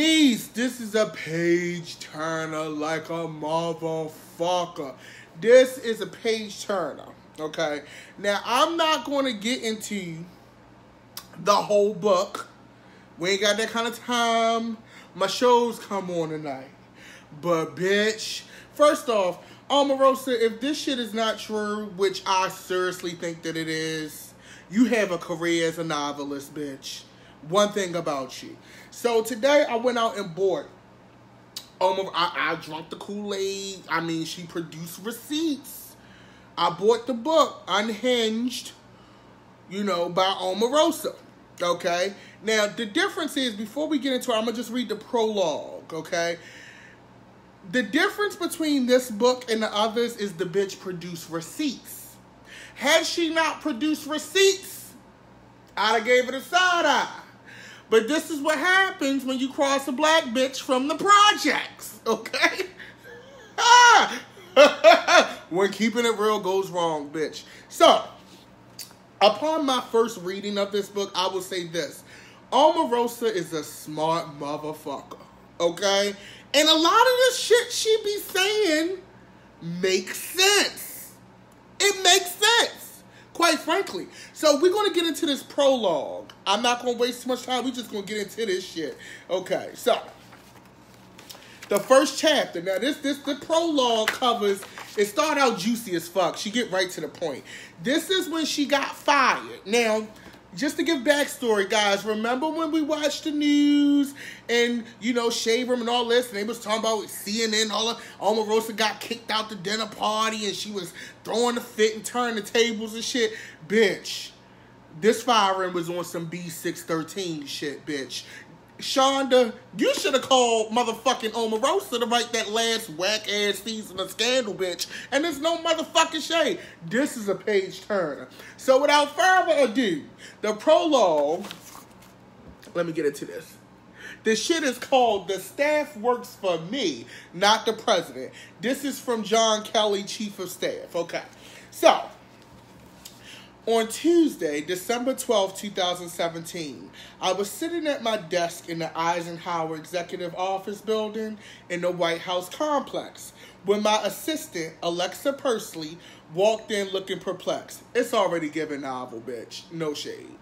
Niece, this is a page turner like a motherfucker. This is a page turner, okay? Now, I'm not going to get into the whole book. We ain't got that kind of time. My shows come on tonight. But, bitch, first off, Omarosa, if this shit is not true, which I seriously think that it is, you have a career as a novelist, bitch. One thing about you. So today I went out and bought, I drank the Kool-Aid. I mean, she produced receipts. I bought the book, Unhinged, you know, by Omarosa. Okay? Now, the difference is, before we get into it, I'm going to just read the prologue, okay? The difference between this book and the others is the bitch produced receipts. Had she not produced receipts, I'd have gave it a side eye. But this is what happens when you cross a black bitch from the projects, okay? When keeping it real goes wrong, bitch. So, upon my first reading of this book, I will say this. Omarosa is a smart motherfucker, okay? And a lot of the shit she be saying makes sense. It makes sense, quite frankly. So we're going to get into this prologue. I'm not going to waste too much time. We're just going to get into this shit. Okay, so the first chapter. Now, the prologue covers, it started out juicy as fuck. She get right to the point. This is when she got fired. Now, just to give backstory, guys, remember when we watched the news and, you know, Shade Room and all this, and they was talking about CNN, Omarosa got kicked out the dinner party and she was throwing the fit and turning the tables and shit. Bitch, this firing was on some B613 shit, bitch. Shonda, you should have called motherfucking Omarosa to write that last whack-ass season of Scandal, bitch. And there's no motherfucking shade. This is a page turner. So without further ado, the prologue, let me get into this. This shit is called The Staff Works for Me, Not the President. This is from John Kelly, Chief of Staff. Okay. So, on Tuesday, December 12, 2017, I was sitting at my desk in the Eisenhower Executive Office Building in the White House complex when my assistant, Alexa Pursley, walked in looking perplexed. It's already given novel, bitch. No shade.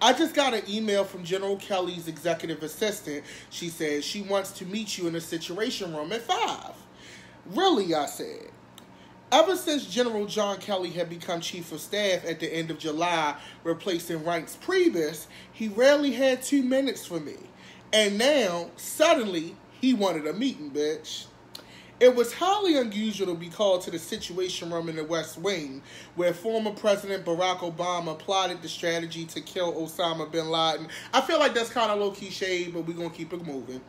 I just got an email from General Kelly's executive assistant. She says she wants to meet you in the Situation Room at 5. Really, I said. Ever since General John Kelly had become Chief of Staff at the end of July, replacing Reince Priebus, he rarely had 2 minutes for me. And now, suddenly, he wanted a meeting, bitch. It was highly unusual to be called to the Situation Room in the West Wing, where former President Barack Obama plotted the strategy to kill Osama bin Laden. I feel like that's kind of low-key shade, but we're going to keep it moving.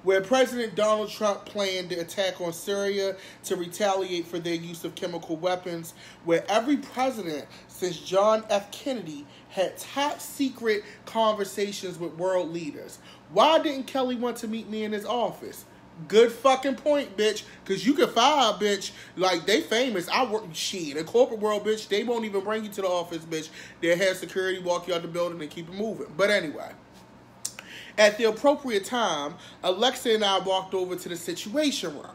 Where President Donald Trump planned the attack on Syria to retaliate for their use of chemical weapons, where every president since John F. Kennedy had top-secret conversations with world leaders. Why didn't Kelly want to meet me in his office? Good fucking point, bitch. Because you can fire a bitch. Like, they famous. I work, shit. In corporate world, bitch, they won't even bring you to the office, bitch. They'll have security walk you out the building and keep it moving. But anyway. At the appropriate time, Alexa and I walked over to the Situation Room.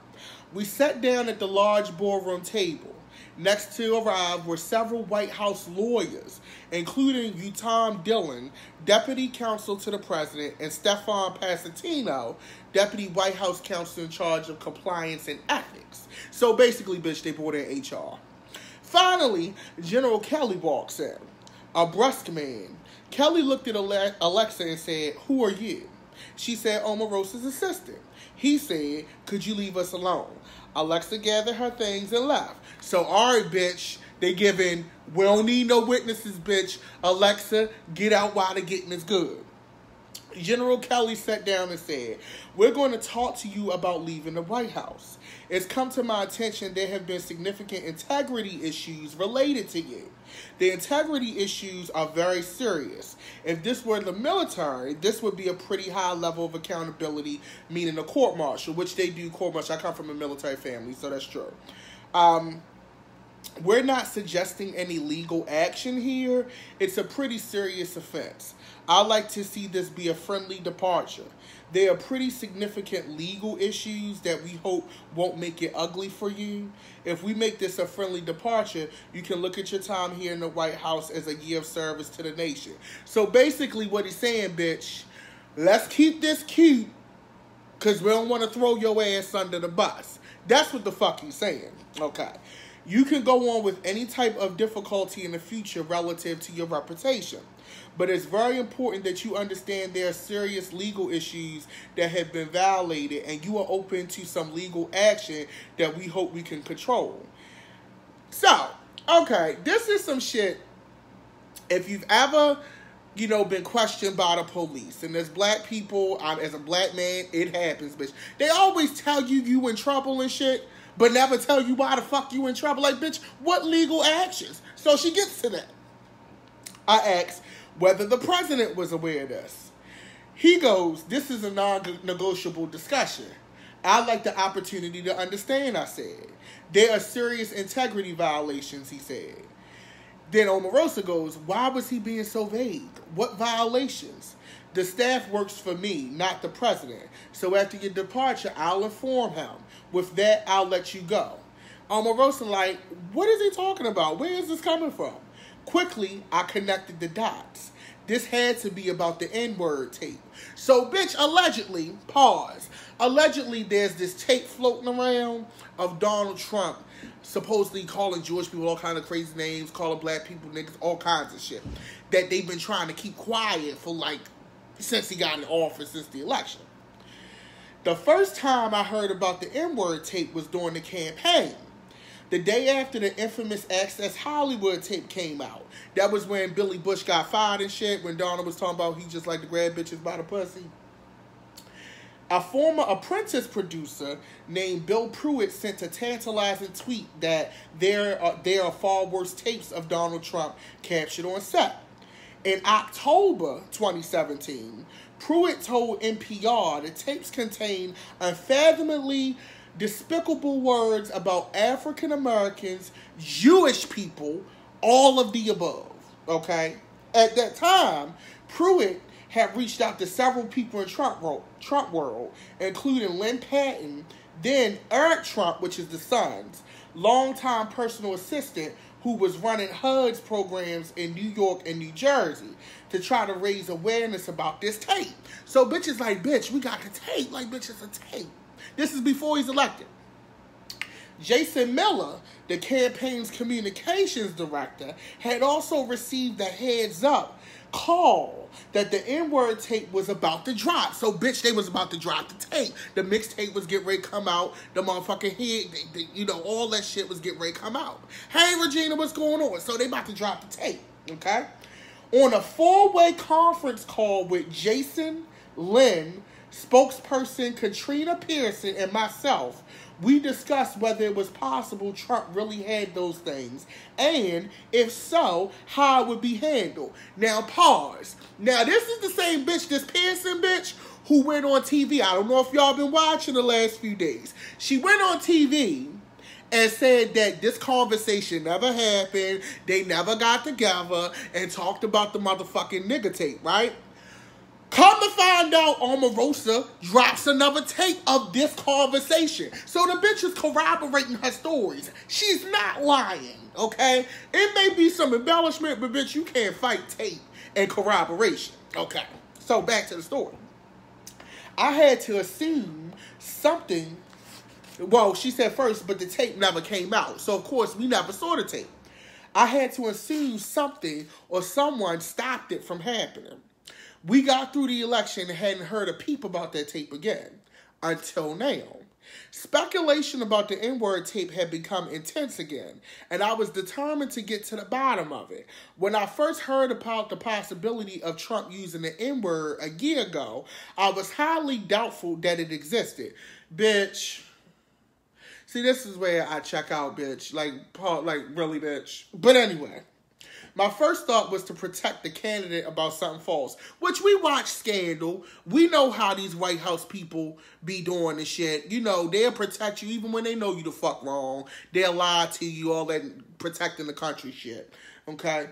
We sat down at the large boardroom table. Next to arrive were several White House lawyers, including Utam Dillon, Deputy Counsel to the President, and Stefan Passantino, Deputy White House Counsel in charge of Compliance and Ethics. So basically, bitch, they brought in HR. Finally, General Kelly walks in, a brusque man. Kelly looked at Alexa and said, "Who are you?" She said, "Omarosa's assistant." He said, "Could you leave us alone?" Alexa gathered her things and left. So, all right, bitch, they giving, we don't need no witnesses, bitch. Alexa, get out while the getting is good. General Kelly sat down and said, "We're going to talk to you about leaving the White House. It's come to my attention there have been significant integrity issues related to you. The integrity issues are very serious. If this were the military, this would be a pretty high level of accountability, meaning a court-martial," which they do court-martial. I come from a military family, so that's true. we're not suggesting any legal action here. It's a pretty serious offense. I like to see this be a friendly departure. There are pretty significant legal issues that we hope won't make it ugly for you. If we make this a friendly departure, you can look at your time here in the White House as a year of service to the nation. So basically what he's saying, bitch, let's keep this cute because we don't want to throw your ass under the bus. That's what the fuck he's saying. Okay. You can go on with any type of difficulty in the future relative to your reputation. But it's very important that you understand there are serious legal issues that have been violated and you are open to some legal action that we hope we can control. So, okay, this is some shit. If you've ever, been questioned by the police, and as black people, as a black man, it happens, bitch. They always tell you in trouble and shit, but never tell you why the fuck you in trouble. Like, bitch, what legal actions? So she gets to that. I asked whether the president was aware of this. He goes, this is a non-negotiable discussion. I'd like the opportunity to understand, I said. There are serious integrity violations, he said. Then Omarosa goes, why was he being so vague? What violations? The staff works for me, not the president. So after your departure, I'll inform him. With that, I'll let you go. Omarosa like, what is he talking about? Where is this coming from? Quickly, I connected the dots. This had to be about the N-word tape. So, bitch, allegedly, allegedly there's this tape floating around of Donald Trump supposedly calling Jewish people all kind of crazy names, calling black people niggas, all kinds of shit that they've been trying to keep quiet for, since he got in office, since the election. The first time I heard about the N-word tape was during the campaign. The day after the infamous Access Hollywood tape came out. That was when Billy Bush got fired and shit, when Donald was talking about he just like to grab bitches by the pussy. A former Apprentice producer named Bill Pruitt sent a tantalizing tweet that there are far worse tapes of Donald Trump captured on set. In October 2017, Pruitt told NPR the tapes contain unfathomably despicable words about African Americans, Jewish people, all of the above, okay? At that time, Pruitt had reached out to several people in Trump world, including Lynn Patton, then Eric Trump, which is the son's longtime personal assistant, who was running HUD's programs in New York and New Jersey to try to raise awareness about this tape. So bitch is like, bitch, we got the tape. Like, bitch, it's a tape. This is before he's elected. Jason Miller, the campaign's communications director, had also received a heads-up call that the N-word tape was about to drop. So, bitch, they was about to drop the tape. The mixtape was getting ready to come out. The motherfucking head, all that shit was getting ready to come out. Hey, Regina, what's going on? So, they about to drop the tape, okay? On a 4-way conference call with Jason, Lynn, spokesperson Katrina Pearson, and myself, we discussed whether it was possible Trump really had those things, and if so, how it would be handled. Now, pause. Now, this is the same bitch, this Pearson bitch, who went on TV. I don't know if y'all been watching the last few days. She went on TV and said that this conversation never happened, they never got together, and talked about the motherfucking nigga tape, right? Come to find out, Omarosa drops another tape of this conversation. So the bitch is corroborating her stories. She's not lying, okay? It may be some embellishment, but bitch, you can't fight tape and corroboration, okay? So back to the story. I had to assume something. Well, she said first, but the tape never came out. So, of course, we never saw the tape. I had to assume something or someone stopped it from happening. We got through the election and hadn't heard a peep about that tape again. Until now. Speculation about the N-word tape had become intense again, and I was determined to get to the bottom of it. When I first heard about the possibility of Trump using the N-word a year ago, I was highly doubtful that it existed. Bitch. See, this is where I check out, bitch. Like, really, bitch. But anyway. My first thought was to protect the candidate about something false, which we watch Scandal. We know how these White House people be doing this shit. You know, they'll protect you even when they know you the fuck wrong. They'll lie to you, all that protecting the country shit. Okay?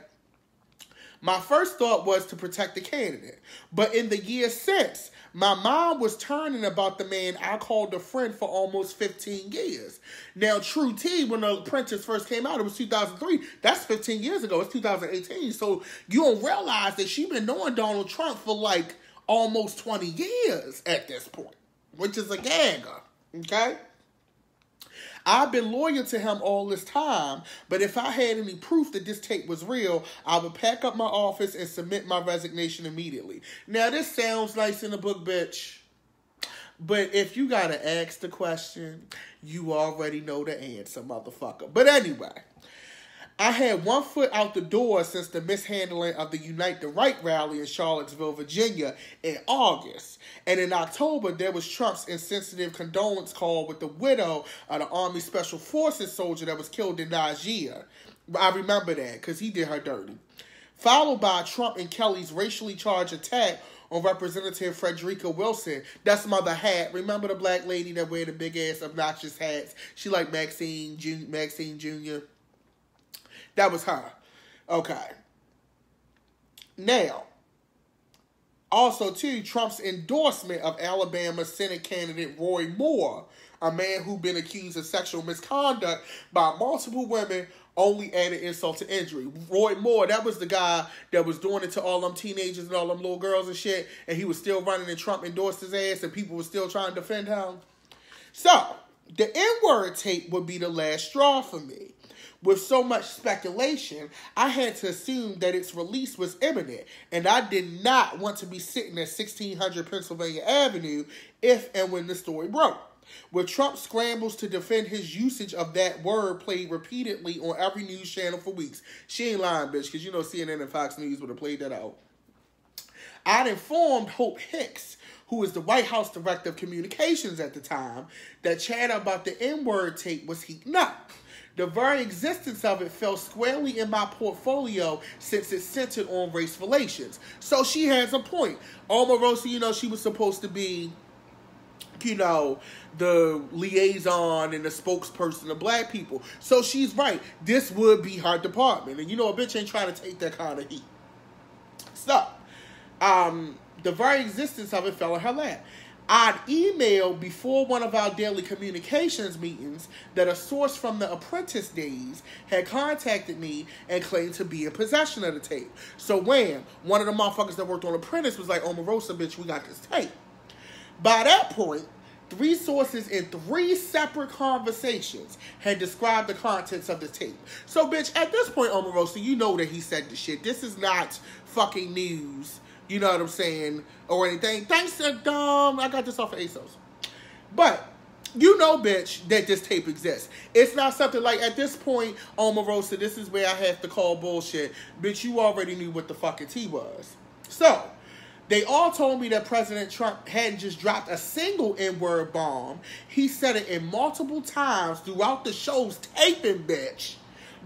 My first thought was to protect the candidate. But in the years since, my mind was turning about the man I called a friend for almost 15 years. Now, True T, when The Apprentice first came out, it was 2003. That's 15 years ago. It's 2018. So you don't realize that she been knowing Donald Trump for like almost 20 years at this point, which is a gagger. Okay? I've been loyal to him all this time, but if I had any proof that this tape was real, I would pack up my office and submit my resignation immediately. Now, this sounds nice in the book, bitch, but if you gotta ask the question, you already know the answer, motherfucker. But anyway, I had one foot out the door since the mishandling of the Unite the Right rally in Charlottesville, Virginia in August. And in October, there was Trump's insensitive condolence call with the widow of the Army Special Forces soldier that was killed in Nigeria. I remember that because he did her dirty. Followed by Trump and Kelly's racially charged attack on Representative Frederica Wilson. That's Mother Hat. Remember the black lady that wear the big-ass obnoxious hats? She like Maxine Jr. That was her. Okay. Now, also, too, Trump's endorsement of Alabama Senate candidate Roy Moore, a man who'd been accused of sexual misconduct by multiple women, only added insult to injury. Roy Moore, that was the guy that was doing it to all them teenagers and all them little girls and shit, and he was still running and Trump endorsed his ass and people were still trying to defend him. So, the N-word tape would be the last straw for me. With so much speculation, I had to assume that its release was imminent, and I did not want to be sitting at 1600 Pennsylvania Avenue if and when the story broke. Where Trump scrambles to defend his usage of that word played repeatedly on every news channel for weeks. She ain't lying, bitch, because you know CNN and Fox News would have played that out. I'd informed Hope Hicks, who was the White House Director of Communications at the time, that chatter about the N-word tape was heating up. The very existence of it fell squarely in my portfolio since it centered on race relations. So she has a point. Omarosa, you know, she was supposed to be, you know, the liaison and the spokesperson of black people. So she's right. This would be her department. And you know, a bitch ain't trying to take that kind of heat. So, the very existence of it fell in her lap. I'd emailed before one of our daily communications meetings that a source from the Apprentice days had contacted me and claimed to be in possession of the tape. So wham, one of the motherfuckers that worked on Apprentice was like, Omarosa, bitch, we got this tape. By that point, 3 sources in 3 separate conversations had described the contents of the tape. So, bitch, at this point, Omarosa, you know that he said the shit. This is not fucking news. You know what I'm saying? Or anything. Thanks, I got this off of ASOS. But, you know, bitch, that this tape exists. It's not something like, at this point, Omarosa, this is where I have to call bullshit. Bitch, you already knew what the fucking tea was. So, they all told me that President Trump hadn't just dropped a single N-word bomb. He said it in multiple times throughout the show's taping, bitch.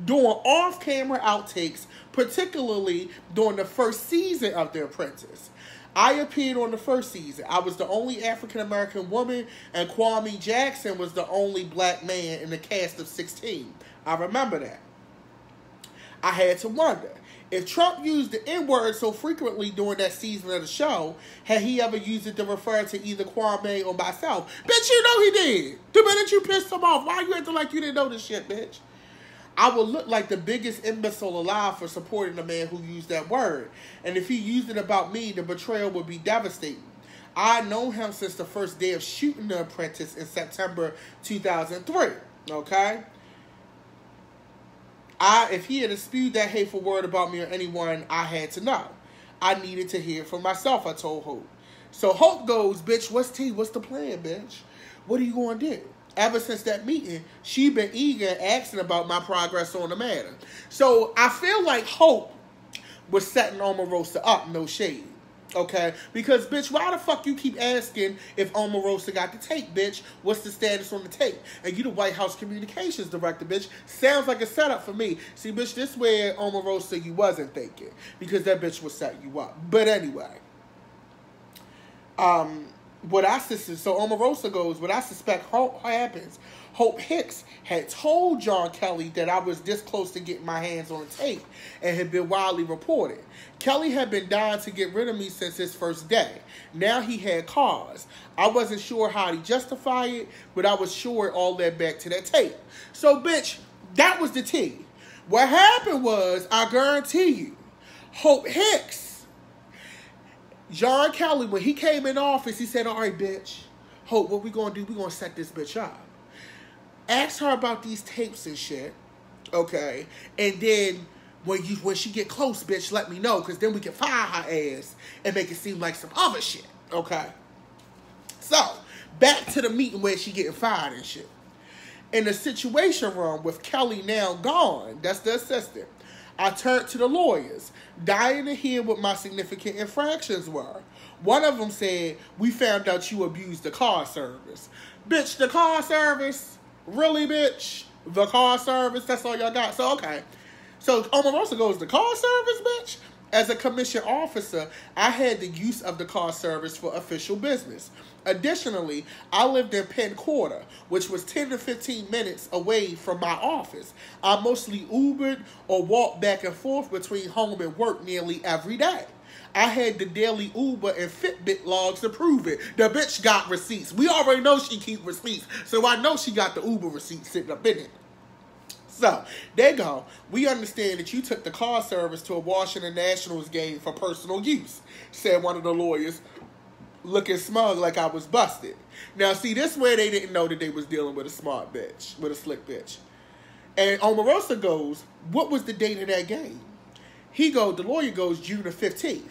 Doing off-camera outtakes, particularly during the first season of The Apprentice. I appeared on the first season. I was the only African-American woman, and Kwame Jackson was the only black man in the cast of 16. I remember that. I had to wonder, if Trump used the N-word so frequently during that season of the show, had he ever used it to refer to either Kwame or myself? Bitch, you know he did. The minute you pissed him off, why you acting like you didn't know this shit, bitch? I would look like the biggest imbecile alive for supporting the man who used that word. And if he used it about me, the betrayal would be devastating. I'd known him since the first day of shooting The Apprentice in September 2003. Okay? If he had spewed that hateful word about me or anyone, I had to know. I needed to hear it for myself, I told Hope. So Hope goes, bitch, what's the plan, bitch? What are you going to do? Ever since that meeting, she been eager and asking about my progress on the matter. So I feel like Hope was setting Omarosa up, no shade. Okay? Because, bitch, why the fuck you keep asking if Omarosa got the tape, bitch? What's the status on the tape? And you the White House communications director, bitch. Sounds like a setup for me. See, bitch, this where Omarosa you wasn't thinking. Because that bitch would set you up. But anyway. What Omarosa goes, what I suspect happens, Hope Hicks had told John Kelly that I was this close to getting my hands on the tape and had been widely reported. Kelly had been dying to get rid of me since his first day. Now he had cause. I wasn't sure how to justify it, but I was sure it all led back to that tape. So, bitch, that was the tea. What happened was, I guarantee you, Hope Hicks, John Kelly, when he came in office, he said, all right, bitch, Hope, what we gonna do? We gonna set this bitch up. Ask her about these tapes and shit, okay? And then when she get close, bitch, let me know, because then we can fire her ass and make it seem like some other shit, okay? So, back to the meeting where she getting fired and shit. In the situation room with Kelly now gone, that's the assistant, I turned to the lawyers, dying to hear what my significant infractions were. One of them said, we found out you abused the car service. Bitch, the car service? Really, bitch? The car service? That's all y'all got? So, okay. So, Omarosa goes, the car service, bitch? As a commissioned officer, I had the use of the car service for official business. Additionally, I lived in Penn Quarter, which was 10 to 15 minutes away from my office. I mostly Ubered or walked back and forth between home and work nearly every day. I had the daily Uber and Fitbit logs to prove it. The bitch got receipts. We already know she keep receipts, so I know she got the Uber receipt sitting up in it. So, there you go. We understand that you took the car service to a Washington Nationals game for personal use, said one of the lawyers, looking smug like I was busted. Now, see, this is where they didn't know that they was dealing with a smart bitch, with a slick bitch. And Omarosa goes, what was the date of that game? The lawyer goes, June the 15th.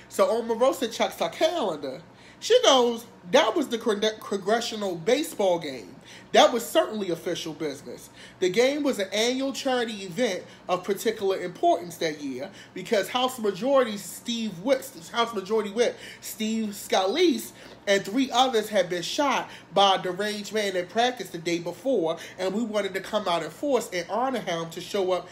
So Omarosa checks her calendar. She goes, that was the congressional baseball game. That was certainly official business. The game was an annual charity event of particular importance that year because House Majority Whip, Steve Scalise, and 3 others had been shot by a deranged man in practice the day before, and we wanted to come out in force and honor him to show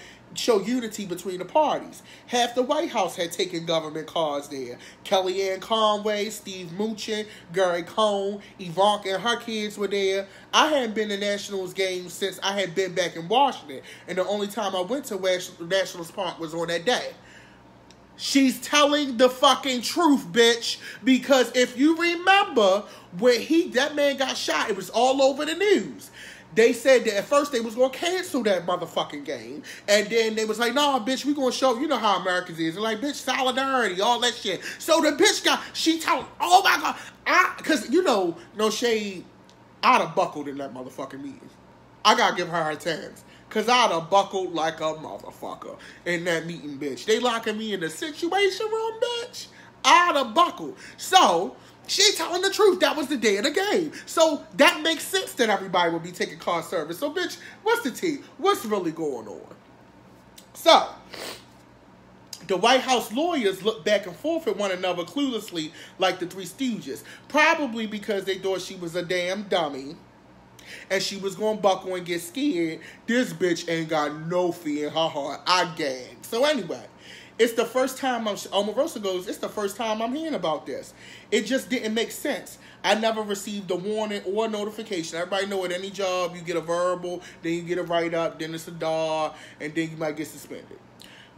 unity between the parties. Half the White House had taken government cars there. Kellyanne Conway, Steve Mnuchin, Gary Cohn, Ivanka and her kids were there. I hadn't been to Nationals games since I had been back in Washington, and the only time I went to Nationals Park was on that day. She's telling the fucking truth, bitch, because if you remember when that man got shot, it was all over the news. They said that at first they was going to cancel that motherfucking game. And then they was like, nah, bitch, we going to show, you know how Americans is. They're like, bitch, solidarity, all that shit. So the bitch she told, oh my God. Because, no shade, I'd have buckled in that motherfucking meeting. I got to give her tens. Because I'd have buckled like a motherfucker in that meeting, bitch. They locking me in the situation room, bitch. I'd have buckled. So, she telling the truth. That was the day of the game. So, that makes sense that everybody would be taking car service. So, bitch, what's the tea? What's really going on? So, the White House lawyers looked back and forth at one another cluelessly like the Three Stooges. Probably because they thought she was a damn dummy. And she was going to buckle and get scared. This bitch ain't got no fear in her heart. I gagged. So anyway, it's the first time Omarosa goes, it's the first time I'm hearing about this. It just didn't make sense. I never received a warning or a notification. Everybody know at any job, you get a verbal, then you get a write-up, then it's a DAR, and then you might get suspended.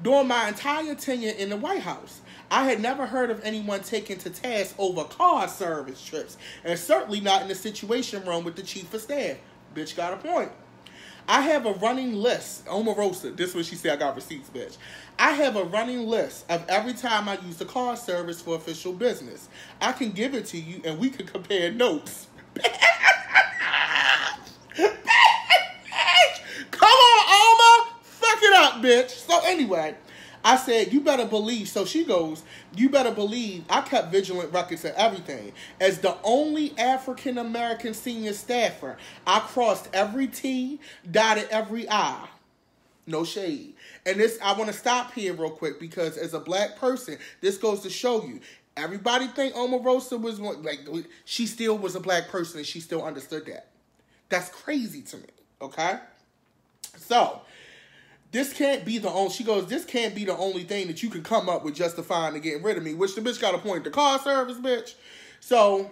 During my entire tenure in the White House, I had never heard of anyone taken to task over car service trips, and certainly not in the situation room with the chief of staff. Bitch got a point. I have a running list. Omarosa, this is what she said, I got receipts, bitch. I have a running list of every time I use the car service for official business. I can give it to you, and we can compare notes. Come on, Oma! Fuck it up, bitch. So anyway, I said, you better believe. So she goes, you better believe I kept vigilant records of everything. As the only African-American senior staffer, I crossed every T, dotted every I. No shade. And I want to stop here real quick because as a black person, this goes to show you, Everybody think Omarosa was one, like, she still was a black person and she still understood that. That's crazy to me, okay? So, this can't be the only, she goes, this can't be the only thing that you can come up with justifying to getting rid of me, which the bitch got a point to car service, bitch. So,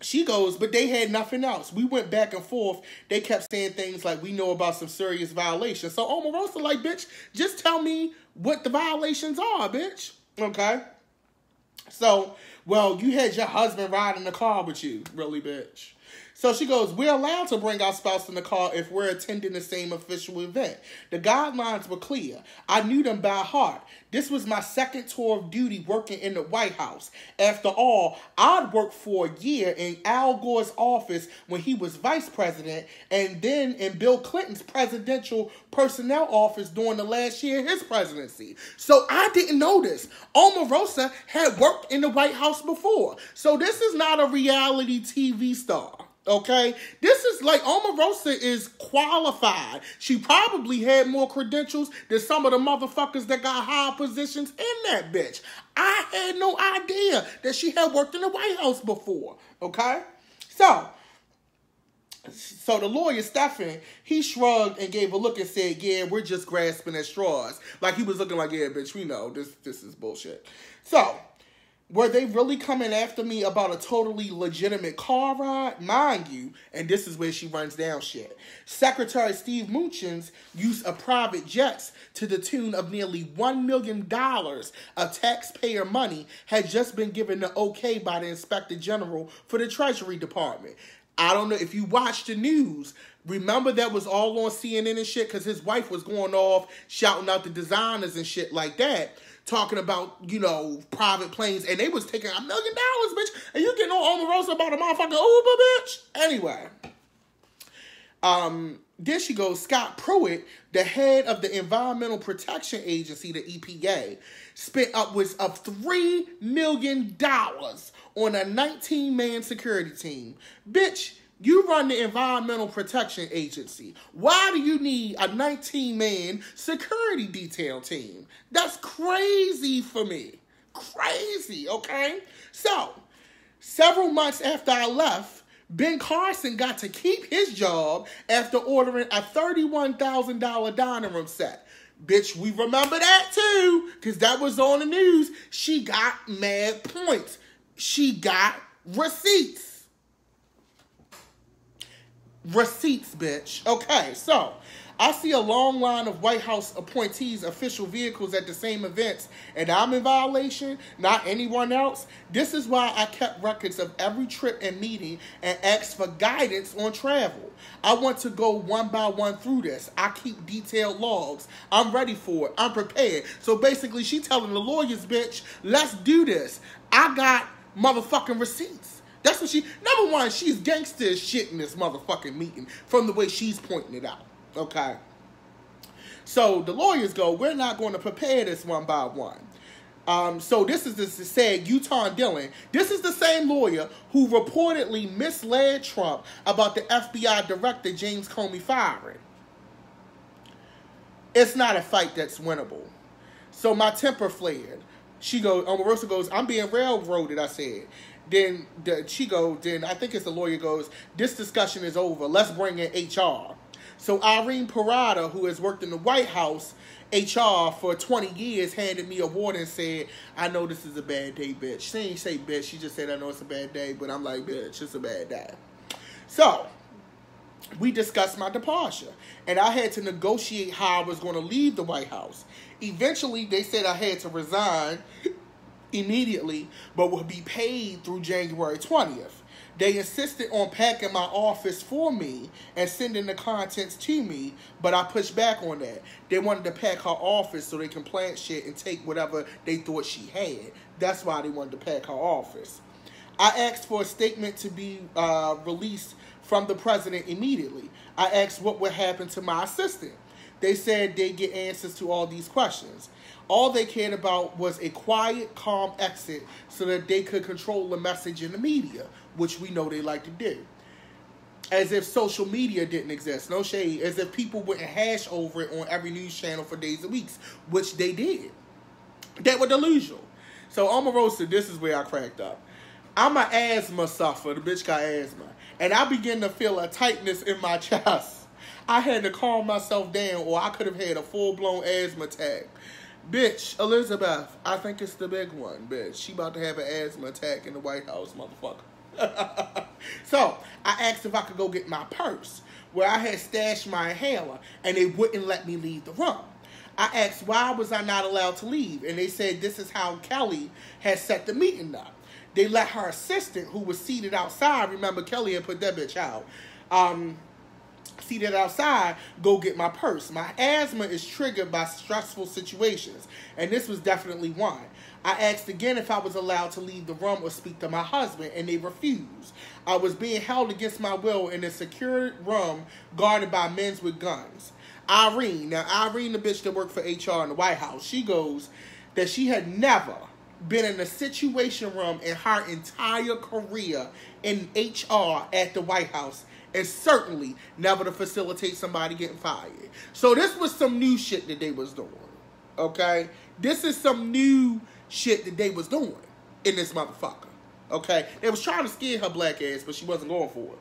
she goes, but they had nothing else. We went back and forth. They kept saying things like, we know about some serious violations. So Omarosa like, bitch, just tell me what the violations are, bitch. Okay? So, well, you had your husband ride in the car with you. Really, bitch? So she goes, we're allowed to bring our spouse in the car if we're attending the same official event. The guidelines were clear. I knew them by heart. This was my second tour of duty working in the White House. After all, I'd worked for a year in Al Gore's office when he was vice president, and then in Bill Clinton's presidential personnel office during the last year of his presidency. So I didn't know this. Omarosa had worked in the White House before. So this is not a reality TV star. Okay, this is like Omarosa is qualified. She probably had more credentials than some of the motherfuckers that got high positions in that bitch. I had no idea that she had worked in the White House before. Okay, so the lawyer, Stephan, he shrugged and gave a look and said, yeah, we're just grasping at straws. Like he was looking like, yeah, bitch, we know this is bullshit. So, were they really coming after me about a totally legitimate car ride? Mind you, and this is where she runs down shit. Secretary Steve Mnuchin's use of private jets to the tune of nearly $1 million of taxpayer money had just been given the okay by the Inspector General for the Treasury Department. I don't know if you watched the news. Remember that was all on CNN and shit because his wife was going off shouting out the designers and shit like that. Talking about, you know, private planes, and they was taking $1 million, bitch, and you getting on Omarosa about a motherfucking Uber, bitch? Anyway. Then she goes, Scott Pruitt, the head of the Environmental Protection Agency, the EPA, spent upwards of $3 million on a 19-man security team. Bitch, you run the Environmental Protection Agency. Why do you need a 19-man security detail team? That's crazy for me. Crazy, okay? So, several months after I left, Ben Carson got to keep his job after ordering a $31,000 dining room set. Bitch, we remember that too, because that was on the news. She got mad points. She got receipts. Receipts, bitch. Okay, so I see a long line of White House appointees' official vehicles at the same events, and I'm in violation, not anyone else. This is why I kept records of every trip and meeting and asked for guidance on travel. I want to go one by one through this. I keep detailed logs. I'm ready for it. I'm prepared. So basically, she telling the lawyers, bitch, let's do this. I got motherfucking receipts. That's what number one, she's gangster as shit in this motherfucking meeting from the way she's pointing it out. Okay? So the lawyers go, we're not going to prepare this one by one. So this is said Utah Dillon. This is the same lawyer who reportedly misled Trump about the FBI director James Comey firing. It's not a fight that's winnable. So my temper flared. Omarosa goes, I'm being railroaded, I said. Then I think it's the lawyer goes, this discussion is over. Let's bring in HR. So Irene Parada, who has worked in the White House HR for 20 years, handed me a award and said, I know this is a bad day, bitch. She didn't say bitch. She just said, I know it's a bad day. But I'm like, bitch, it's a bad day. So we discussed my departure. And I had to negotiate how I was going to leave the White House. Eventually, they said I had to resign immediately, but would be paid through January 20th. They insisted on packing my office for me and sending the contents to me, but I pushed back on that. They wanted to pack her office so they can plant shit and take whatever they thought she had. That's why they wanted to pack her office. I asked for a statement to be released from the president immediately. I asked what would happen to my assistant. They said they'd get answers to all these questions. All they cared about was a quiet, calm exit so that they could control the message in the media, which we know they like to do. As if social media didn't exist. No shade. As if people wouldn't hash over it on every news channel for days and weeks, which they did. They were delusional. So Omarosa, this is where I cracked up. I'm an asthma sufferer. The bitch got asthma. And I began to feel a tightness in my chest. I had to calm myself down or I could have had a full-blown asthma attack. Bitch, Elizabeth, I think it's the big one, bitch. She about to have an asthma attack in the White House, motherfucker. So, I asked if I could go get my purse, where I had stashed my inhaler, and they wouldn't let me leave the room. I asked why was I not allowed to leave, and they said this is how Kelly had set the meeting up. They let her assistant, who was seated outside, remember Kelly had put that bitch out, seated outside, go get my purse. My asthma is triggered by stressful situations, and this was definitely one. I asked again if I was allowed to leave the room or speak to my husband, and they refused. I was being held against my will in a secured room guarded by men with guns. Irene, now Irene, the bitch that worked for HR in the White House, she goes that she had never been in a situation room in her entire career in HR at the White House, and certainly never to facilitate somebody getting fired. So this was some new shit that they was doing, okay? This is some new shit that they was doing in this motherfucker, okay? They was trying to scare her black ass, but she wasn't going for it.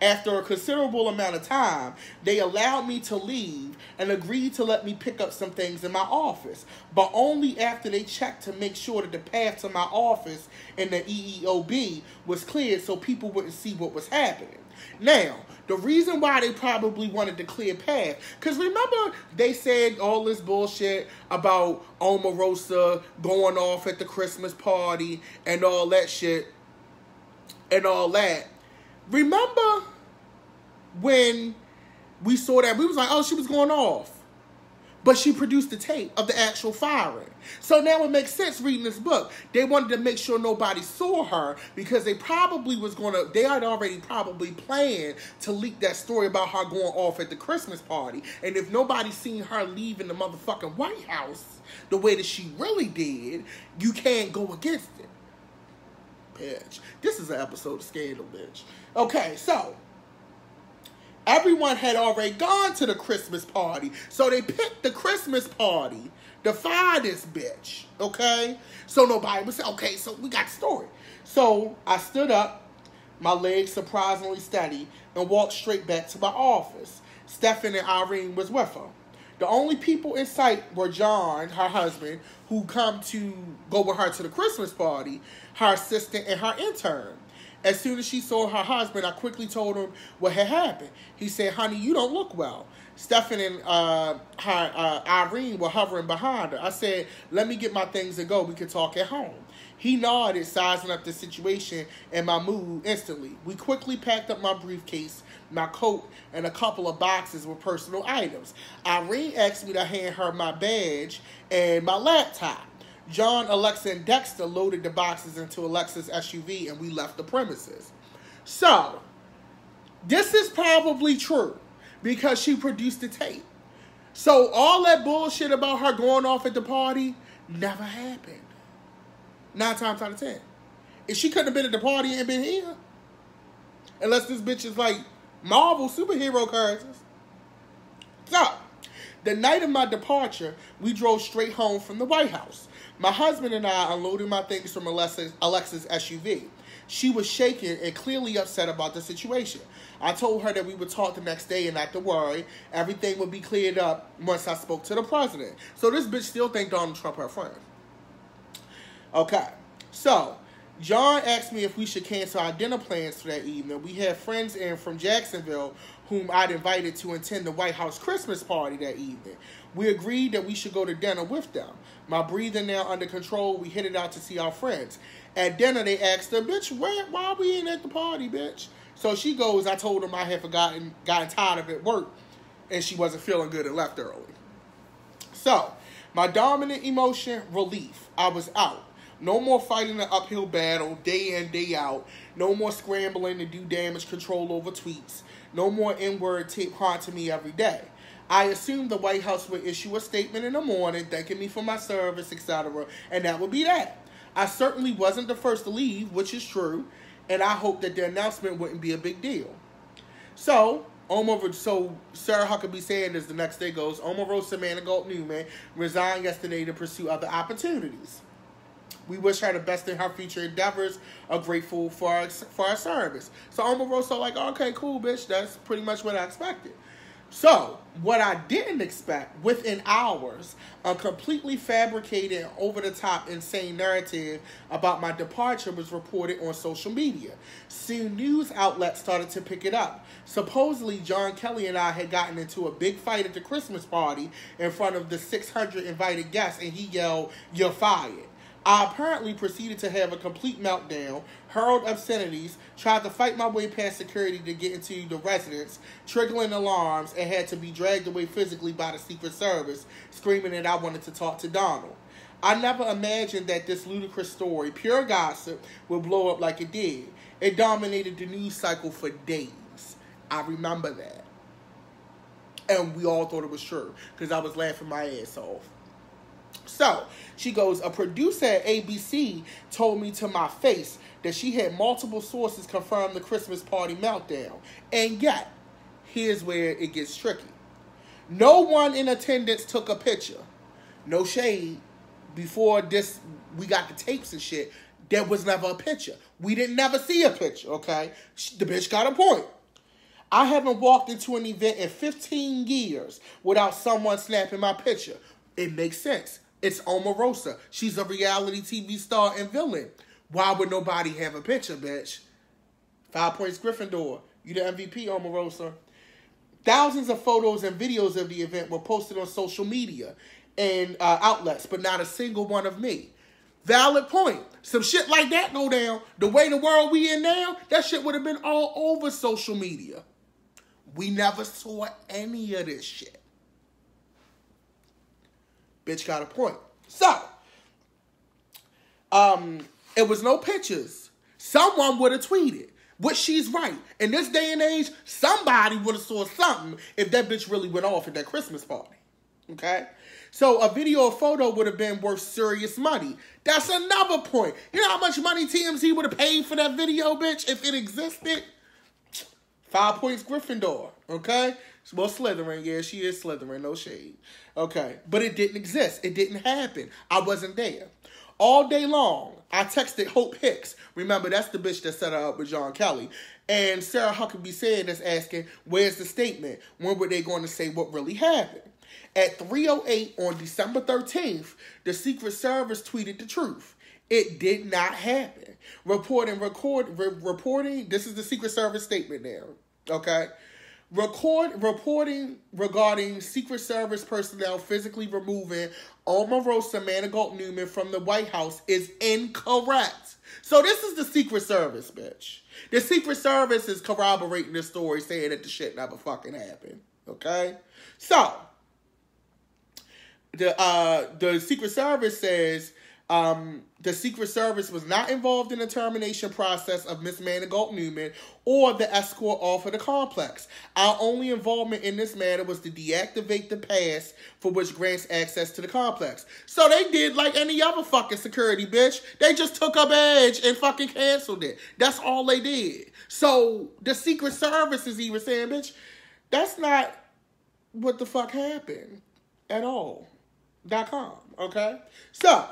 After a considerable amount of time, they allowed me to leave and agreed to let me pick up some things in my office, but only after they checked to make sure that the path to my office in the EEOB was cleared so people wouldn't see what was happening. Now, the reason why they probably wanted to clear path, because remember they said all this bullshit about Omarosa going off at the Christmas party and all that shit and all that. Remember when we saw that, we was like, oh, she was going off. But she produced the tape of the actual firing. So now it makes sense reading this book. They wanted to make sure nobody saw her because they had already probably planned to leak that story about her going off at the Christmas party. And if nobody seen her leaving the motherfucking White House the way that she really did, you can't go against it. Bitch. This is an episode of Scandal, bitch. Okay, so everyone had already gone to the Christmas party, so they picked the Christmas party to fire this bitch, okay? So nobody would say, okay, so we got the story. So I stood up, my legs surprisingly steady, and walked straight back to my office. Stephen and Irene was with her. The only people in sight were John, her husband, who come to go with her to the Christmas party, her assistant, and her intern. As soon as she saw her husband, I quickly told him what had happened. He said, honey, you don't look well. Stephen and Irene were hovering behind her. I said, let me get my things and go. We can talk at home. He nodded, sizing up the situation and my mood instantly. We quickly packed up my briefcase, my coat, and a couple of boxes with personal items. Irene asked me to hand her my badge and my laptop. John, Alexa, and Dexter loaded the boxes into Alexa's SUV and we left the premises. So, this is probably true because she produced the tape. So, all that bullshit about her going off at the party never happened. 9 times out of 10. If she couldn't have been at the party and been here. Unless this bitch is like Marvel superhero characters. So, the night of my departure, we drove straight home from the White House. My husband and I unloaded my things from Alexa's SUV. She was shaken and clearly upset about the situation. I told her that we would talk the next day and not to worry. Everything would be cleared up once I spoke to the president. So this bitch still think Donald Trump her friend. Okay, so John asked me if we should cancel our dinner plans for that evening. We had friends in from Jacksonville whom I'd invited to attend the White House Christmas party that evening. We agreed that we should go to dinner with them. My breathing now under control, we headed out to see our friends. At dinner, they asked her, bitch, why we ain't at the party, bitch? So she goes, I told them I had gotten tired of it at work, and she wasn't feeling good and left early. So, my dominant emotion, relief. I was out. No more fighting an uphill battle day in, day out. No more scrambling to do damage control over tweets. No more N-word tape haunting me every day. I assumed the White House would issue a statement in the morning thanking me for my service, etc., and that would be that. I certainly wasn't the first to leave, which is true, and I hoped that the announcement wouldn't be a big deal. So Sarah Huckabee Sanders the next day goes, Omarosa Manigualt-Newman resigned yesterday to pursue other opportunities. We wish her the best in her future endeavors. Are grateful for our service. So Omarosa like, okay, cool, bitch. That's pretty much what I expected. So, what I didn't expect, within hours, a completely fabricated, over-the-top, insane narrative about my departure was reported on social media. Soon, news outlets started to pick it up. Supposedly, John Kelly and I had gotten into a big fight at the Christmas party in front of the 600 invited guests, and he yelled, "You're fired." I apparently proceeded to have a complete meltdown, hurled obscenities, tried to fight my way past security to get into the residence, triggering alarms, and had to be dragged away physically by the Secret Service, screaming that I wanted to talk to Donald. I never imagined that this ludicrous story, pure gossip, would blow up like it did. It dominated the news cycle for days. I remember that. And we all thought it was true, because I was laughing my ass off. So, she goes, a producer at ABC told me to my face that she had multiple sources confirm the Christmas party meltdown. And yet, here's where it gets tricky. No one in attendance took a picture. No shade. Before this, we got the tapes and shit. There was never a picture. We didn't never see a picture, okay? The bitch got a point. I haven't walked into an event in 15 years without someone snapping my picture. It makes sense. It's Omarosa. She's a reality TV star and villain. Why would nobody have a picture, bitch? 5 points Gryffindor. You the MVP, Omarosa. Thousands of photos and videos of the event were posted on social media and outlets, but not a single one of me. Valid point. Some shit like that go down. The way the world we in now, that shit would have been all over social media. We never saw any of this shit. Bitch got a point. So, it was no pictures. Someone would have tweeted. Which she's right. In this day and age, somebody would have saw something if that bitch really went off at that Christmas party. Okay? So, a video or photo would have been worth serious money. That's another point. You know how much money TMZ would have paid for that video, bitch, if it existed? 5 points Gryffindor. Okay? Well, Slytherin. Yeah, she is Slytherin. No shade. Okay. But it didn't exist. It didn't happen. I wasn't there. All day long, I texted Hope Hicks. Remember, that's the bitch that set her up with John Kelly. And Sarah Huckabee said that's asking, where's the statement? When were they going to say what really happened? At 3:08 on December 13th, the Secret Service tweeted the truth. It did not happen. Reporting, this is the Secret Service statement now. Okay? Reporting regarding Secret Service personnel physically removing Omarosa Manigualt-Newman from the White House is incorrect. So this is the Secret Service, bitch. The Secret Service is corroborating this story, saying that the shit never fucking happened. Okay? So, the Secret Service says the Secret Service was not involved in the termination process of Miss Manigualt-Newman or the escort off of the complex. Our only involvement in this matter was to deactivate the pass for which grants access to the complex. So they did like any other fucking security, bitch. They just took up edge and fucking canceled it. That's all they did. So the Secret Service is even saying, bitch, that's not what the fuck happened at all. .com, okay? So,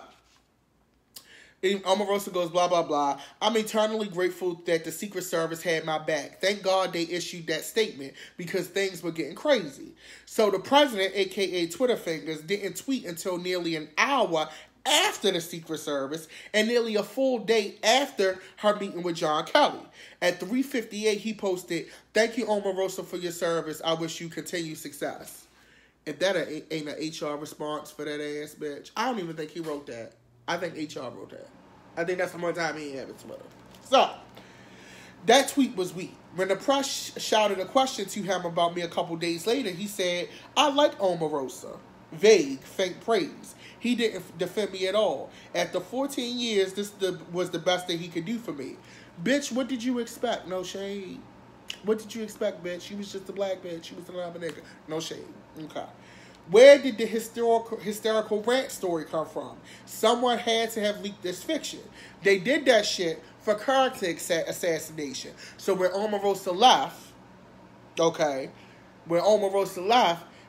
Omarosa goes, blah, blah, blah. I'm eternally grateful that the Secret Service had my back. Thank God they issued that statement because things were getting crazy. So the president, a.k.a. Twitter Fingers, didn't tweet until nearly an hour after the Secret Service and nearly a full day after her meeting with John Kelly. At 3:58, he posted, thank you, Omarosa, for your service. I wish you continued success. If that ain't an HR response for that ass bitch, I don't even think he wrote that. I think HR wrote that. I think that's the one time he had it Twitter. So, that tweet was weak. When the press shouted a question to him about me a couple days later, he said, I like Omarosa. Vague, faint praise. He didn't defend me at all. After 14 years, this was the best thing he could do for me. Bitch, what did you expect? No shade. What did you expect, bitch? She was just a black bitch. She was another nigga. No shade. Okay. Where did the hysterical rant story come from? Someone had to have leaked this fiction. They did that shit for character assassination. So when Omarosa left,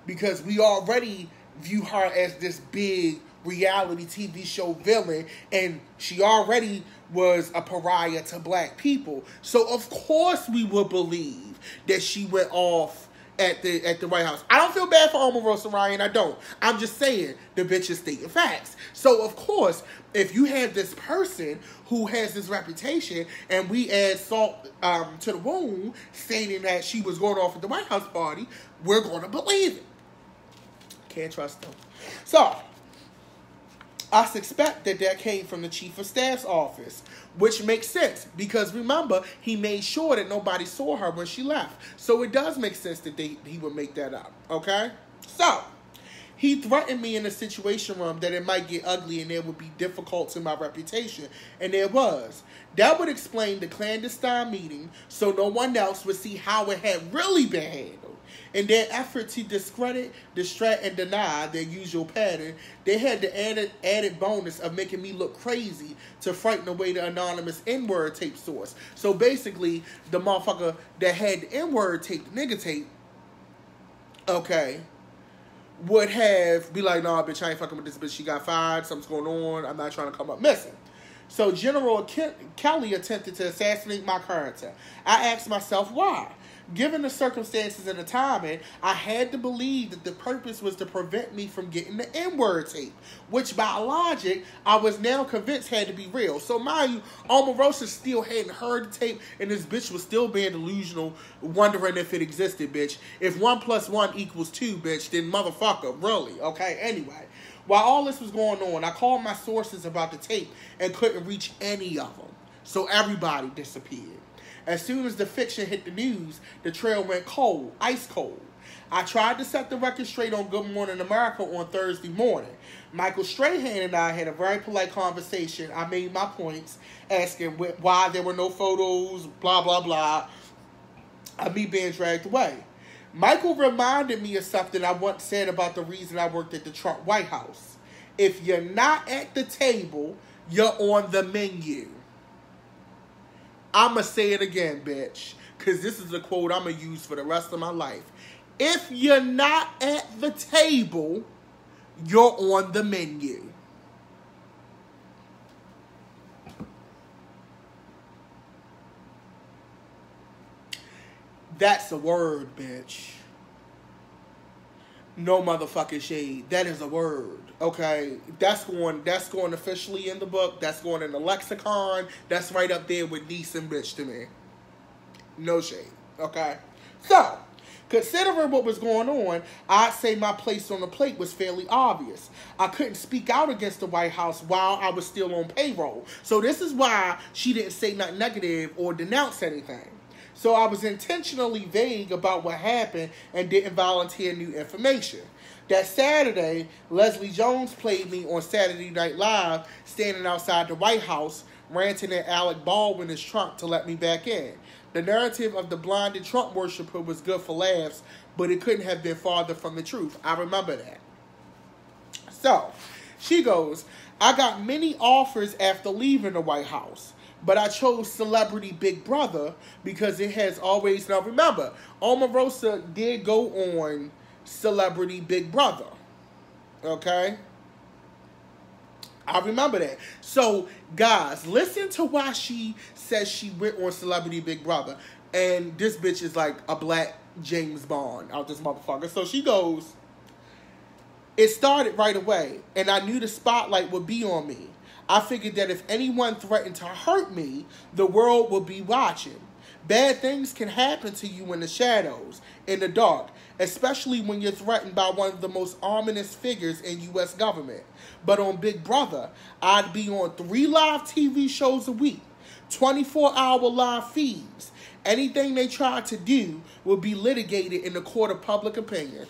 because we already view her as this big reality TV show villain, and she already was a pariah to black people. So of course we would believe that she went off at the White House. I don't feel bad for Omarosa Ryan. I don't. I'm just saying the bitch is stating facts. So of course, if you have this person who has this reputation, and we add salt to the wound, stating that she was going off at the White House party, we're going to believe it. Can't trust them. So I suspect that came from the Chief of Staff's office, which makes sense because remember, he made sure that nobody saw her when she left. So it does make sense that he would make that up, okay? So he threatened me in the Situation Room that it might get ugly and there would be difficult to my reputation, and there was. That would explain the clandestine meeting so no one else would see how it had really been handled. In their effort to discredit, distract, and deny their usual pattern, they had the added bonus of making me look crazy to frighten away the anonymous N-word tape source. So basically, the motherfucker that had the N-word tape, the nigga tape, okay, would be like, nah, bitch, I ain't fucking with this bitch. She got fired. Something's going on. I'm not trying to come up missing. So General Kelly attempted to assassinate my character. I asked myself why. Given the circumstances and the timing, I had to believe that the purpose was to prevent me from getting the N-word tape, which by logic, I was now convinced had to be real. So mind you, Omarosa still hadn't heard the tape, and this bitch was still being delusional, wondering if it existed, bitch. If 1 + 1 = 2, bitch, then motherfucker, really, okay? Anyway, while all this was going on, I called my sources about the tape and couldn't reach any of them. So everybody disappeared. As soon as the fiction hit the news, the trail went cold, ice cold. I tried to set the record straight on Good Morning America on Thursday morning. Michael Strahan and I had a very polite conversation. I made my points, asking why there were no photos, blah, blah, blah, of me being dragged away. Michael reminded me of something I once said about the reason I worked at the Trump White House. If you're not at the table, you're on the menu. I'ma say it again, bitch, because this is a quote I'm going to use for the rest of my life. If you're not at the table, you're on the menu. That's a word, bitch. No motherfucking shade. That is a word. Okay? That's going officially in the book. That's going in the lexicon. That's right up there with decent bitch to me. No shade. Okay? So, considering what was going on, I'd say my place on the plate was fairly obvious. I couldn't speak out against the White House while I was still on payroll. So this is why she didn't say nothing negative or denounce anything. So I was intentionally vague about what happened and didn't volunteer new information. That Saturday, Leslie Jones played me on Saturday Night Live, standing outside the White House, ranting at Alec Baldwin Trump to let me back in. The narrative of the blinded Trump worshiper was good for laughs, but it couldn't have been farther from the truth. I remember that. So, she goes, I got many offers after leaving the White House. But I chose Celebrity Big Brother because it has always... Now remember, Omarosa did go on Celebrity Big Brother. Okay? I remember that. So, guys, listen to why she says she went on Celebrity Big Brother. And this bitch is like a black James Bond out this motherfucker. So she goes, it started right away, and I knew the spotlight would be on me. I figured that if anyone threatened to hurt me, the world would be watching. Bad things can happen to you in the shadows, in the dark, especially when you're threatened by one of the most ominous figures in U.S. government. But on Big Brother, I'd be on 3 live TV shows a week, 24-hour live feeds. Anything they tried to do would be litigated in the court of public opinion.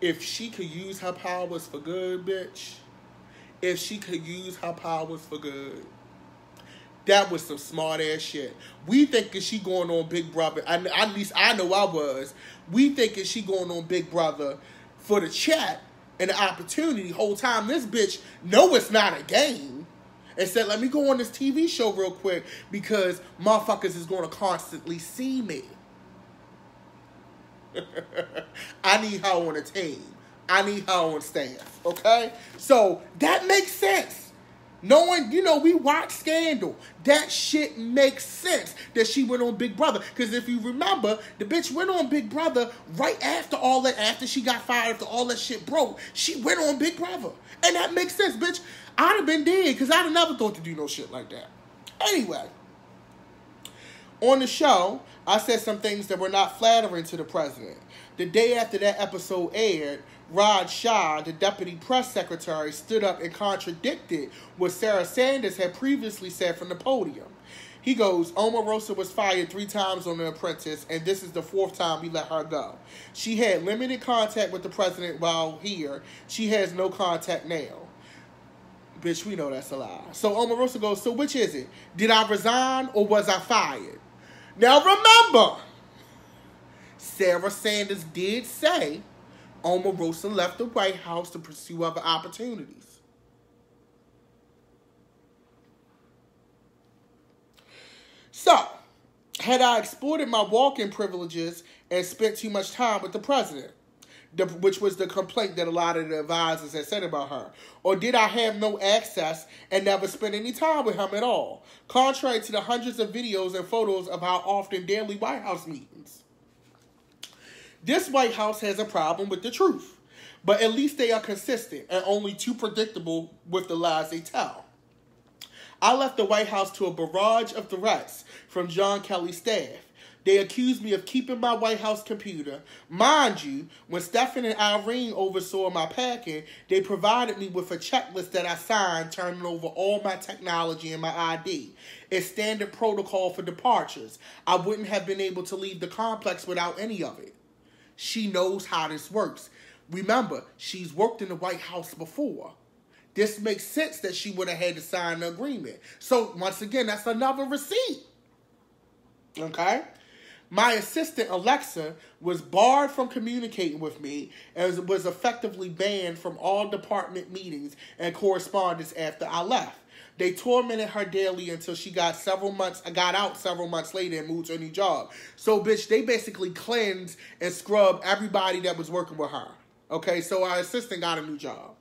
If she could use her powers for good, bitch. If she could use her powers for good. That was some smart ass shit. We thinking she going on Big Brother. At least I know I was. We thinking she going on Big Brother for the chat and the opportunity. Whole time this bitch know it's not a game. And said, let me go on this TV show real quick because motherfuckers is going to constantly see me. I need her on a team. I need her on staff. Okay? So that makes sense. Knowing, we watch Scandal. That shit makes sense that she went on Big Brother. Because if you remember, the bitch went on Big Brother right after all that, after she got fired, after all that shit broke. She went on Big Brother. And that makes sense, bitch. I'd have been dead because I'd have never thought to do no shit like that. Anyway, on the show, I said some things that were not flattering to the president. The day after that episode aired, Rod Shah, the deputy press secretary, stood up and contradicted what Sarah Sanders had previously said from the podium. He goes, Omarosa was fired 3 times on The Apprentice, and this is the 4th time we let her go. She had limited contact with the president while here. She has no contact now. Bitch, we know that's a lie. So Omarosa goes, so which is it? Did I resign or was I fired? Now remember, Sarah Sanders did say Omarosa left the White House to pursue other opportunities. So, had I exploited my walk-in privileges and spent too much time with the president, which was the complaint that a lot of the advisors had said about her, or did I have no access and never spend any time with him at all, contrary to the hundreds of videos and photos of our often daily White House meetings? This White House has a problem with the truth, but at least they are consistent and only too predictable with the lies they tell. I left the White House to a barrage of threats from John Kelly's staff. They accused me of keeping my White House computer. Mind you, when Stephen and Irene oversaw my packing, they provided me with a checklist that I signed, turning over all my technology and my ID. It's standard protocol for departures. I wouldn't have been able to leave the complex without any of it. She knows how this works. Remember, she's worked in the White House before. This makes sense that she would have had to sign the agreement. So, once again, that's another receipt. Okay? My assistant, Alexa, was barred from communicating with me and was effectively banned from all department meetings and correspondence after I left. They tormented her daily until she got out several months later and moved to a new job. So, bitch, they basically cleansed and scrubbed everybody that was working with her. Okay, so our assistant got a new job.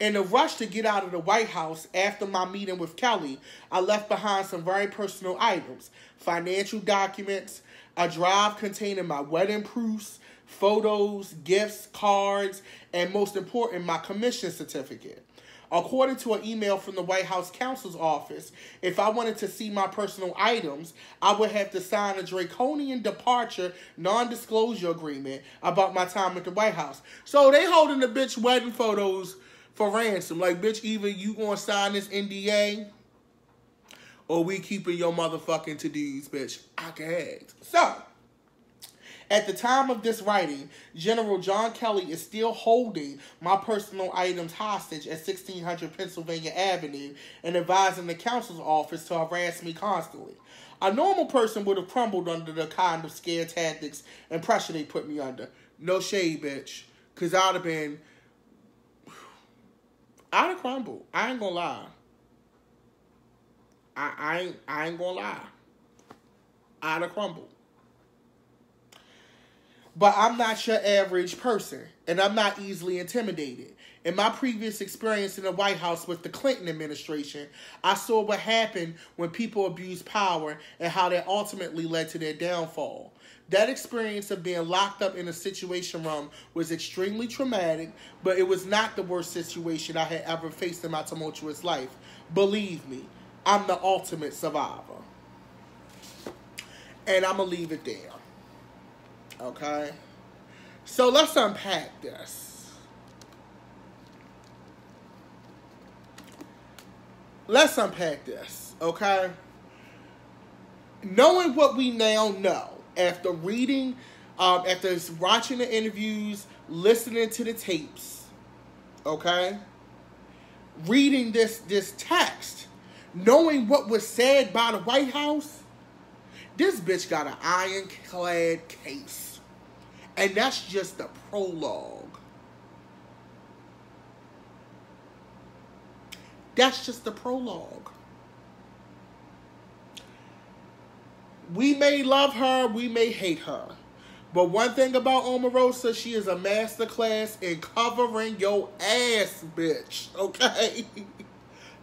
In a rush to get out of the White House after my meeting with Kelly, I left behind some very personal items, financial documents, a drive containing my wedding proofs, photos, gifts, cards, and most important, my commission certificate. According to an email from the White House counsel's office, if I wanted to see my personal items, I would have to sign a draconian departure non-disclosure agreement about my time at the White House. So they holding the bitch wedding photos for ransom. Like, bitch, either you gonna sign this NDA or we keeping your motherfucking to-dos, bitch. I can ask. So, at the time of this writing, General John Kelly is still holding my personal items hostage at 1600 Pennsylvania Avenue and advising the counsel's office to harass me constantly. A normal person would have crumbled under the kind of scare tactics and pressure they put me under. No shade, bitch. Because I'd have crumbled. I ain't gonna lie. I ain't gonna lie. I'd have crumbled. But I'm not your average person, and I'm not easily intimidated. In my previous experience in the White House with the Clinton administration, I saw what happened when people abuse power and how that ultimately led to their downfall. That experience of being locked up in a situation room was extremely traumatic, but it was not the worst situation I had ever faced in my tumultuous life. Believe me, I'm the ultimate survivor. And I'm going to leave it there. Okay? So let's unpack this. Okay? Knowing what we now know, after reading, after watching the interviews, listening to the tapes, okay? Reading this text, knowing what was said by the White House, this bitch got an ironclad case. And that's just the prologue. That's just the prologue. We may love her, we may hate her, But one thing about Omarosa, she is a masterclass in covering your ass, bitch. Okay?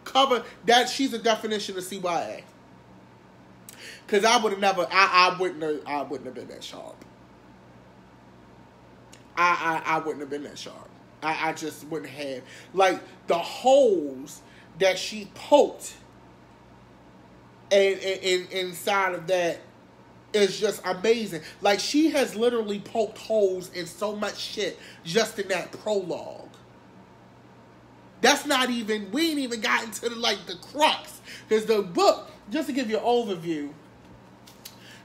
Cover that. She's a definition of CYA. Cause I would have never, I wouldn't have been that sharp. I wouldn't have been that sharp. I just wouldn't have. Like, the holes that she poked and inside of that is just amazing. Like, she has literally poked holes in so much shit just in that prologue. That's not even, we ain't even gotten to the crux. Because the book, just to give you an overview,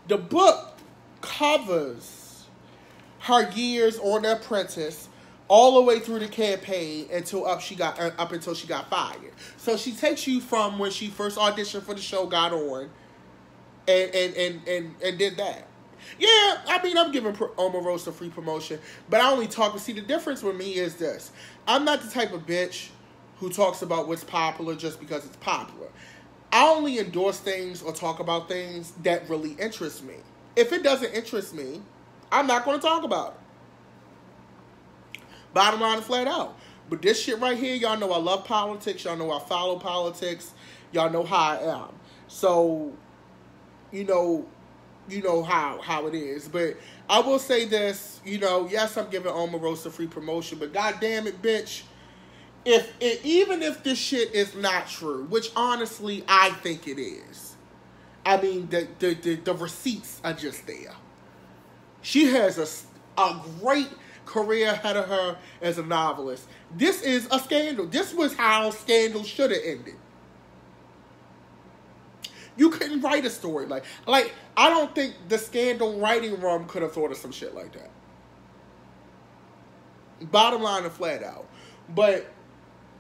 the book covers her years on The Apprentice all the way through the campaign until she got fired. So she takes you from when she first auditioned for the show, got on, and did that. Yeah, I mean, I'm giving Omarosa free promotion, but I only talk. See, the difference with me is this: I'm not the type of bitch who talks about what's popular just because it's popular. I only endorse things or talk about things that really interest me. If it doesn't interest me, I'm not going to talk about it. Bottom line, flat out. But this shit right here, y'all know I love politics. Y'all know I follow politics. Y'all know how I am. So, you know how it is. But I will say this, yes, I'm giving Omarosa free promotion, but goddamn it, bitch. Even if this shit is not true, which honestly I think it is. I mean, the receipts are just there. She has a great career ahead of her as a novelist. This is a scandal. This was how Scandal should have ended. You couldn't write a story like I don't think the Scandal writing room could have thought of some shit like that. Bottom line and flat out. But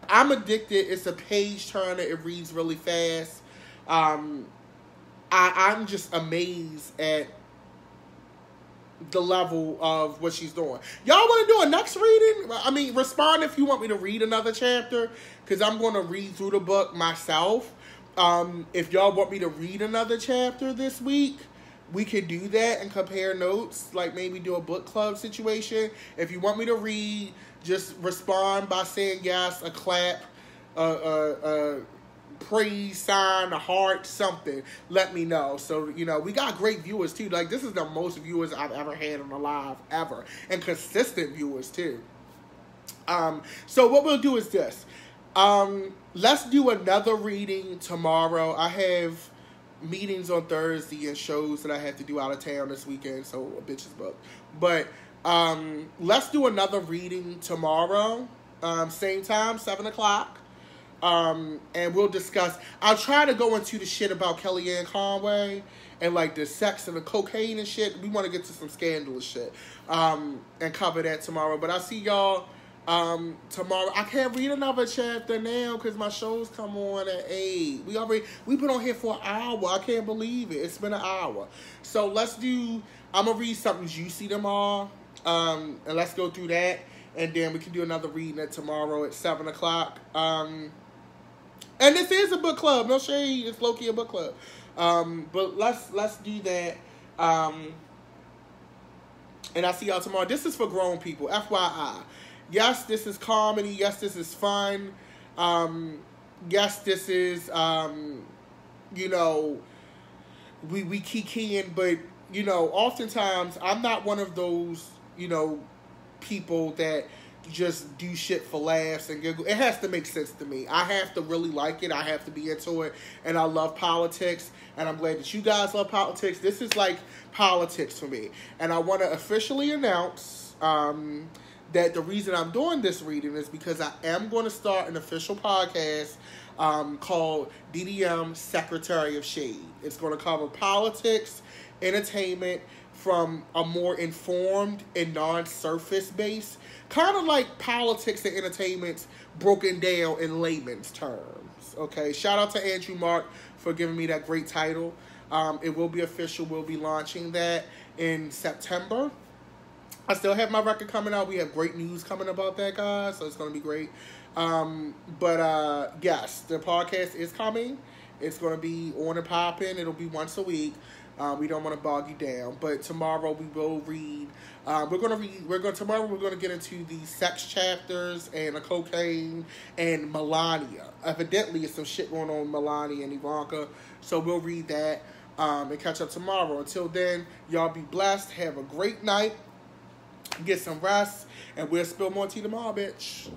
I'm addicted. It's a page turner. It reads really fast. I'm just amazed at the level of what she's doing. Y'all want to do a next reading? I mean, respond if you want me to read another chapter, because I'm going to read through the book myself. If y'all want me to read another chapter this week, we could do that and compare notes, like maybe do a book club situation. If you want me to read, just respond by saying yes, a clap, a praise sign, a heart, something. Let me know. So, we got great viewers too. Like, this is the most viewers I've ever had on a live ever. And consistent viewers too. So what we'll do is this. Let's do another reading tomorrow. I have meetings on Thursday and shows that I have to do out of town this weekend, so a bitch's book. But let's do another reading tomorrow, same time, 7 o'clock. And we'll discuss. I'll try to go into the shit about Kellyanne Conway and like the sex and the cocaine and shit. We want to get to some scandalous shit and cover that tomorrow. But I'll see y'all tomorrow. I can't read another chapter now because my shows come on at 8. We've been on here for an hour. I can't believe it. It's been an hour. So I'm gonna read something juicy tomorrow, and let's go through that, and then we can do another reading tomorrow at 7 o'clock. And this is a book club. No shade. It's low-key a book club. But let's do that. And I'll see y'all tomorrow. This is for grown people. FYI. Yes, this is comedy. Yes, this is fun. Yes, this is, we kikiing, but, oftentimes I'm not one of those, people that just do shit for laughs and giggle. It has to make sense to me. I have to really like it. I have to be into it. And I love politics. And I'm glad that you guys love politics. This is like politics for me. And I want to officially announce that the reason I'm doing this reading is because I am going to start an official podcast called DDM Secretary of Shade. It's going to cover politics, entertainment, from a more informed and non-surface base. Kind of like politics and entertainment broken down in layman's terms. Okay, shout out to Andrew Mark for giving me that great title. It will be official. We'll be launching that in September. I still have my record coming out. We have great news coming about that, guys, so it's going to be great. Yes, the podcast is coming. It's going to be on and popping. It'll be once a week. We don't want to bog you down. But tomorrow we will read. Tomorrow we're gonna get into the sex chapters and the cocaine and Melania. Evidently, it's some shit going on with Melania and Ivanka. So we'll read that and catch up tomorrow. Until then, y'all be blessed. Have a great night. Get some rest. And we'll spill more tea tomorrow, bitch.